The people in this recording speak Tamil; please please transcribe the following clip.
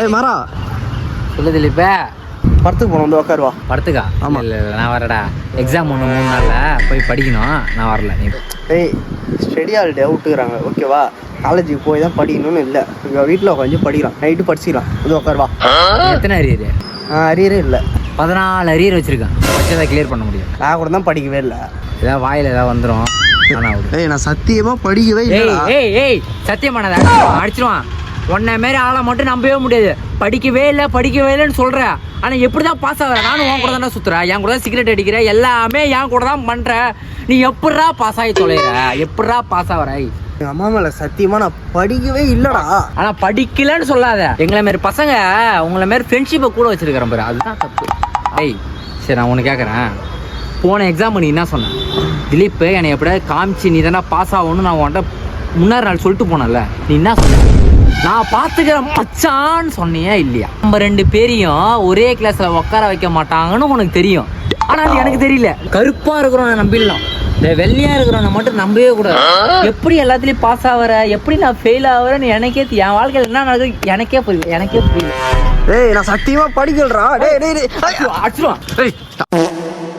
ஏய் மாறா சொல்லு திலீப்ப. படத்துக்கு போனோம், வந்து உட்காருவா. படத்துக்கா? ஆமா. இல்லை நான் வரடா. எக்ஸாம் 3 நாளில் போய் படிக்கணும். நான் வரல. நீ ஏய் ஸ்டடி ஹாலிடே விட்டுக்கிறாங்க, ஓகேவா? காலேஜுக்கு போய் தான் படிக்கணும்னு இல்லை, இங்கே வீட்டில் உட்காந்து படிக்கலாம், நைட்டு படிச்சிக்கலாம், வந்து உட்காருவா. எத்தனை அரியர்? அரியரே இல்லை. 14 அரியர் வச்சுருக்கேன். வச்சதை கிளியர் பண்ண முடியும். நான் கூட தான் படிக்கவே இல்லை. ஏதாவது வாயில் ஏதாவது வந்துடும். ஏய் நான் சத்தியமாக படிக்கவே இல்லை. ஏய் சத்தியமானதா அடிச்சிருவான். உன்ன மாரி ஆளை மட்டும் நம்பவே முடியாது. படிக்கவே இல்லைன்னு சொல்கிறேன். ஆனால் எப்படி தான் பாஸ் ஆகிற? நானும் உன் கூட தானே சுற்றுறேன், என் கூட தான் சிகரெட் அடிக்கிறேன், எல்லாமே என் கூட தான் பண்ணுறேன். நீ எப்படா பாஸ் ஆகி தொலைகிற? எப்படா பாஸ் ஆகிற? எங்கள் அம்மா மேலே சத்தியமாக நான் படிக்கவே இல்லைடா. ஆனால் படிக்கலன்னு சொல்லாத. எங்களை மாரி பசங்க உங்களை மாரி ஃப்ரெண்ட்ஷிப்பை கூட வச்சுருக்கிறேன் பாரு, அதுதான் தப்பு. ஏய் சரி, நான் உனக்கு கேட்குறேன். போன எக்ஸாம் நீ என்ன சொன்ன? திலீப் என்னை எப்படியாவது காமிச்சு நீ தானே பாஸ் ஆகணும்னு நான் உன்கிட்ட முன்னாடி நாள் சொல்லிட்டு போனல, நீ என்ன சொன்ன? நான் பார்த்துக்கிறேன் மச்சான்னு சொன்னியா இல்லையா? நம்ம 2 பேரையும் ஒரே கிளாஸில் உட்கார வைக்க மாட்டாங்கன்னு உனக்கு தெரியும். ஆனால் எனக்கு தெரியல. கருப்பாக இருக்கிறவனை நம்பிடலாம், இந்த வெள்ளையாக இருக்கிறவனை மட்டும் நம்பவே கூடாது. எப்படி எல்லாத்துலேயும் பாஸ் ஆகிற, எப்படி நான் ஃபெயில் ஆகிறேன்னு எனக்கே என் வாழ்க்கையில் என்ன நடக்குது எனக்கே புரியல. ஏய் நான் சத்தியமாக படிக்கலடா. டேய் அடிச்சிருவான்.